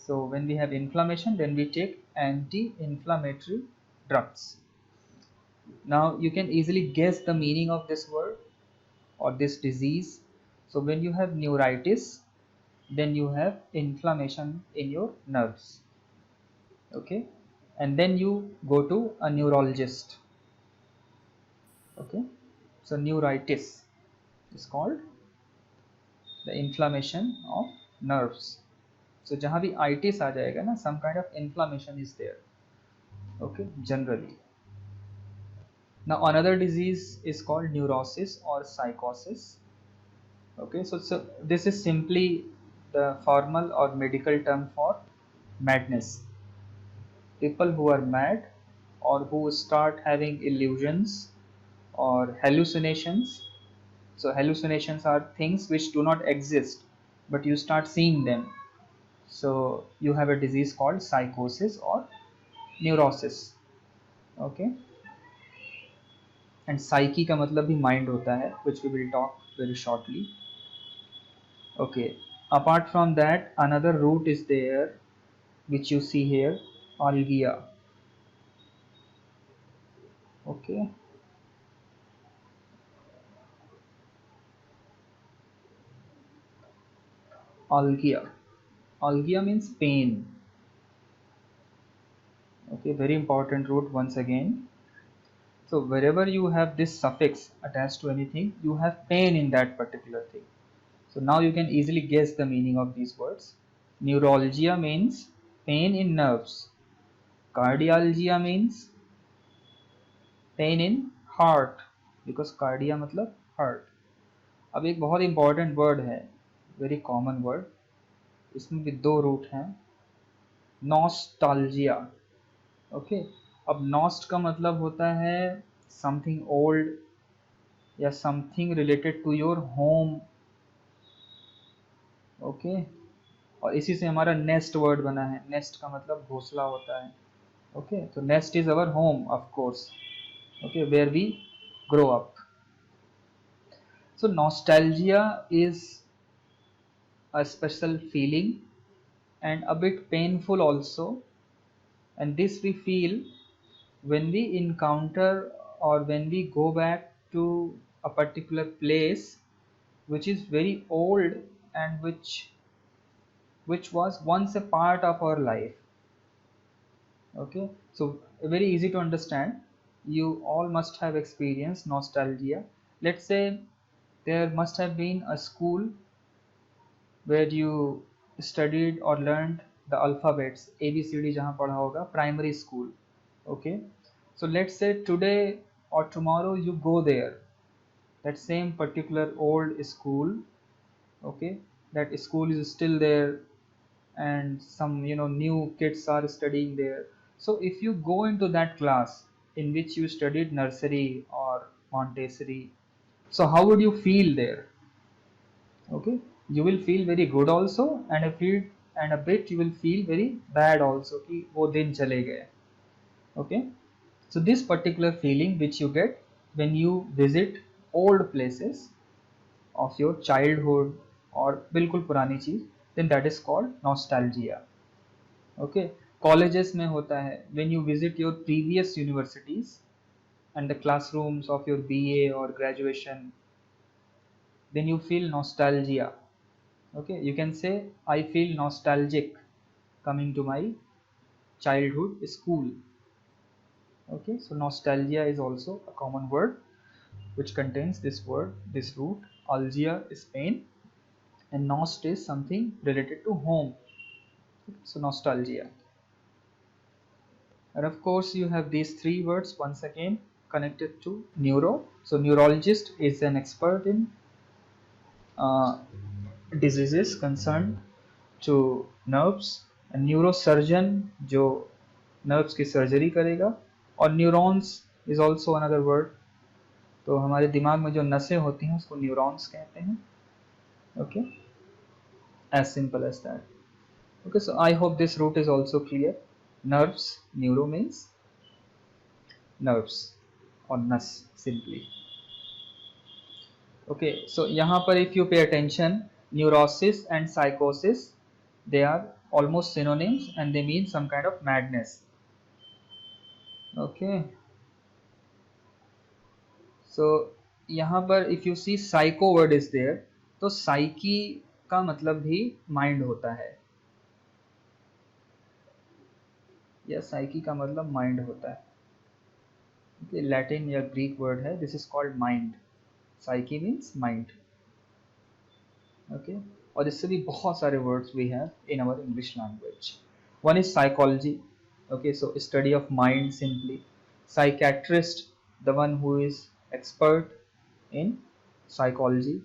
A: So when we have inflammation, then we take anti-inflammatory drugs. Now you can easily guess the meaning of this word or this disease. So when you have neuritis, then you have inflammation in your nerves. Okay, and then you go to a neurologist. Okay, so neuritis is called the inflammation of nerves. So जहाँ भी itis आ जाएगा ना, some kind of inflammation is there. Okay, generally. Now another disease is called neurosis or psychosis. Okay, so this is simply the formal or medical term for madness. People who are mad, or who start having illusions or hallucinations. So hallucinations are things which do not exist, but you start seeing them. So you have a disease called psychosis or neurosis. Okay, and psyche का मतलब भी mind होता है, which we will talk very shortly. Okay, apart from that, another root is there, which you see here, algia. Okay, algia. Algia means pain. Okay, very important root once again. So wherever you have this suffix attached to anything, you have pain in that particular thing. So now you can easily guess the meaning of these words. Neuralgia means pain in nerves. Cardialgia means pain in heart, because cardia मतलब heart. अब एक बहुत important word है, very common word, इसमें भी दो root हैं. Nostalgia. Okay, अब नॉस्ट का मतलब होता है समथिंग ओल्ड या something related to your home. Okay, और इसी से हमारा नेस्ट वर्ड बना है. नेस्ट का मतलब घोंसला होता है. Okay, so nest is our home, of course. Okay, where we grow up. So nostalgia is a special feeling and a bit painful also, and this we feel when we encounter or when we go back to a particular place which is very old and which was once a part of our life. Okay, so very easy to understand. You all must have experienced nostalgia. Let's say there must have been a school where you studied or learned the alphabets ABCD जहाँ पढ़ा होगा primary school. Okay, so let's say today or tomorrow you go there, that same particular old school. Okay, that school is still there and some new kids are studying there. So if you go into that class in which you studied nursery or Montessori, so how would you feel there? Okay, you will feel very good also, and a bit you will feel very bad also कि वो दिन चले गए. Okay, so this particular feeling which you get when you visit old places of your childhood or बिल्कुल पुरानी चीज, then that is called nostalgia. Okay, colleges में होता है when you visit your previous universities and the classrooms of your BA or graduation, then you feel nostalgia. Okay, you can say I feel nostalgic coming to my childhood school. Okay, so nostalgia is also a common word which contains this word, this root. Algia is pain and nost is something related to home. So nostalgia. And of course you have these three words once again connected to neuro. So neurologist is an expert in uh, diseases concerned to nerves, and neurosurgeon जो nerves की surgery करेगा, और neurons is also another word. तो हमारे दिमाग में जो नसें होती हैं उसको न्यूरॉन्स कहते हैं. Okay, as simple as that. Okay, so I hope this root is also clear. Nerves, neuro means nerves or nas simply. Okay, so यहाँ पर if you pay attention, neurosis and psychosis, they are almost synonyms and they mean some kind of madness. Okay, so यहाँ पर if you see psycho word is there, तो psyche का मतलब भी mind होता है, या psyche का मतलब mind होता है. Okay, Latin या Greek word है, this is called mind. Psyche means mind. Okay, और इससे भी बहुत सारे words we have in our English language. One is psychology. Okay, so study of mind simply. Psychiatrist, the one who is expert in psychology,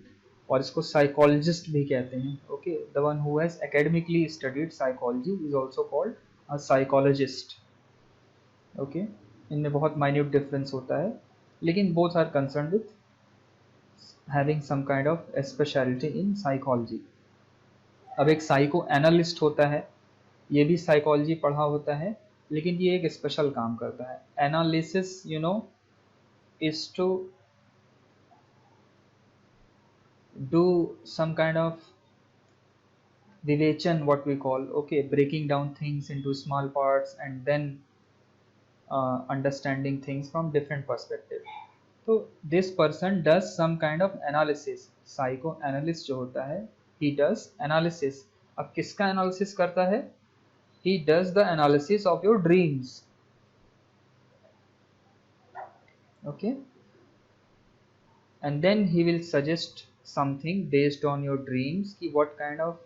A: और इसको psychologist भी कहते हैं. Okay, the one who has academically studied psychology is also called a psychologist. Okay, इनमें बहुत minute difference होता है, लेकिन both are concerned with having some kind of a specialty in psychology. अब एक साइको एनालिस्ट होता है, ये भी साइकोलॉजी पढ़ा होता है, लेकिन ये एक स्पेशल काम करता है. Analysis is to do some kind of vivechan, what we call, okay, breaking down things into small parts and then understanding things from different perspectives. So this person does some kind of analysis. Psycho analyst जो होता है, he does analysis. अब किसका analysis करता है? He does the analysis of your dreams. Okay, and then he will suggest something based on your dreams, ki what kind of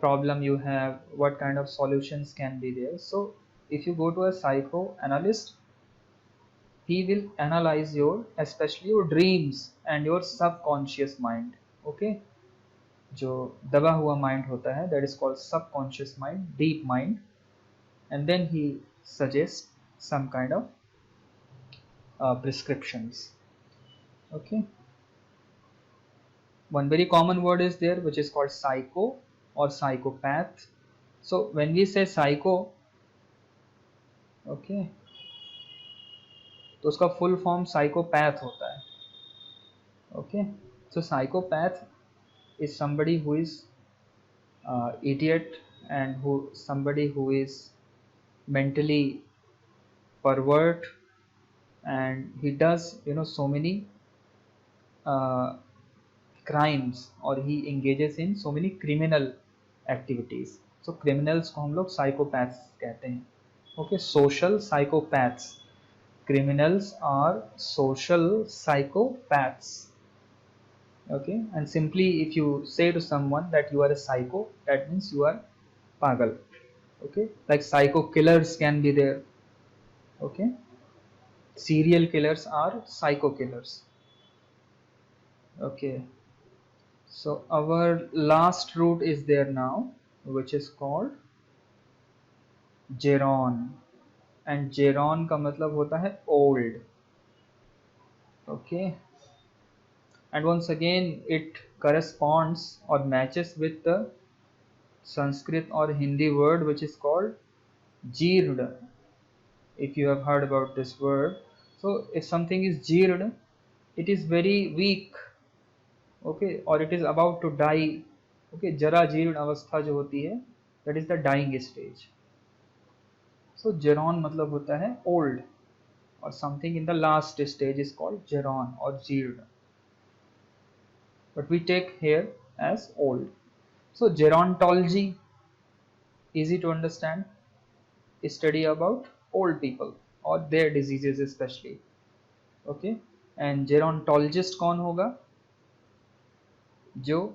A: problem you have, what kind of solutions can be there. So if you go to a psychoanalyst, he will analyze your, especially your dreams and your subconscious mind. Okay, जो दबा हुआ mind होता है, that is called subconscious mind, deep mind, and then he suggests some kind of prescriptions. Okay, one very common word is there which is called psycho or psychopath. So when we say psycho, okay, तो उसका full form psychopath होता है। Okay, so psychopath is somebody who is idiot, and who somebody who is mentally pervert, and he does so many uh, crimes, or he engages in so many criminal activities. So criminals को हम लोग psychopaths कहते हैं. Okay, social psychopaths. Criminals are social psychopaths. Okay, and simply if you say to someone that you are a psycho, that means you are pagal. Okay, like psycho killers can be there. Okay, serial killers are psycho killers. Okay, so our last root is there now, which is called geron, and geron का मतलब होता है old. Okay, and once again it corresponds or matches with the Sanskrit or Hindi word which is called jeered. If you have heard about this word, so if something is jeered, it is very weak. Okay, or it is about to die. Okay, जरा जीर्ण अवस्था जो होती है, that is the dying stage. So geron मतलब होता है old, or something in the last stage is called geron or jeeर्ण, but we take here as old. So gerontology, easy to understand, study about old people or their diseases especially. Okay, and gerontologist कौन होगा? जो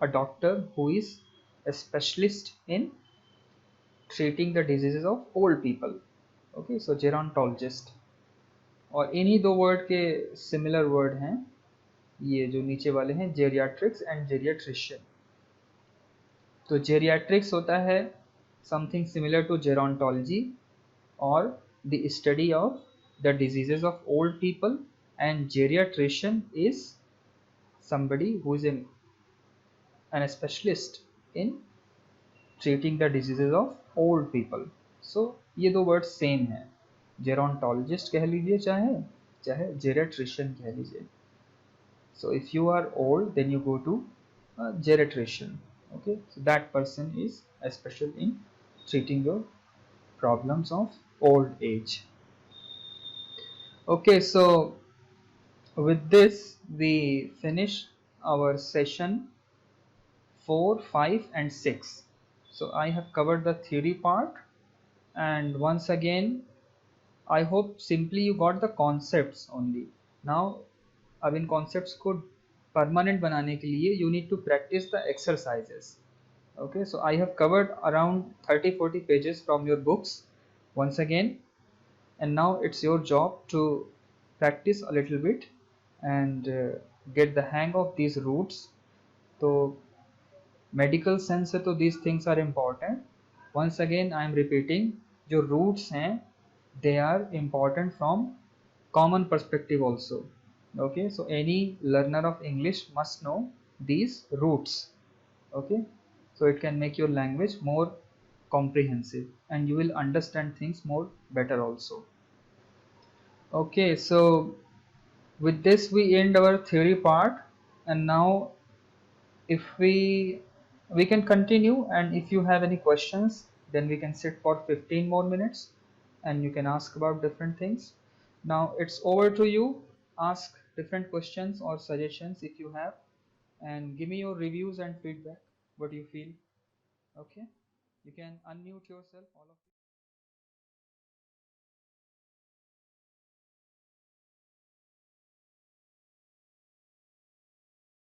A: a doctor who is a specialist in treating the diseases of old people. Okay, so gerontologist. और इन्हीं दो word के similar word हैं ये जो नीचे वाले हैं, जेरियाट्रिक्स एंड जेरियाट्रिशियन. तो जेरियाट्रिक्स होता है समथिंग सिमिलर टू जेरोंटोलॉजी, और the study of the diseases of old people, and geriatrician is somebody who is an specialist in treating the diseases of old people. So ये दो word same है, जेरोंटोलॉजिस्ट कह लीजिए चाहे चाहे जेरियाट्रिशियन कह लीजिए. So if you are old, then you go to a geriatrician. Okay, so that person is a special in treating your problems of old age. Okay, so with this we finish our session 4, 5 and 6. So I have covered the theory part, and once again I hope simply you got the concepts only. Now अब इन concepts को permanent बनाने के लिए you need to practice the exercises. Okay, so I have covered around 30-40 pages from your books once again, and now it's your job to practice a little bit and get the hang of these roots. तो medical sense से तो these things are important. Once again I am repeating, जो roots हैं they are important from common perspective also. Okay, so any learner of English must know these roots. Okay, so it can make your language more comprehensive and you will understand things more better also. Okay, so with this we end our theory part, and now if we can continue, and if you have any questions then we can sit for 15 more minutes and you can ask about different things. Now it's over to you. Ask different questions or suggestions if you have, and give me your reviews and feedback, what you feel. Okay, you can unmute yourself, all of you.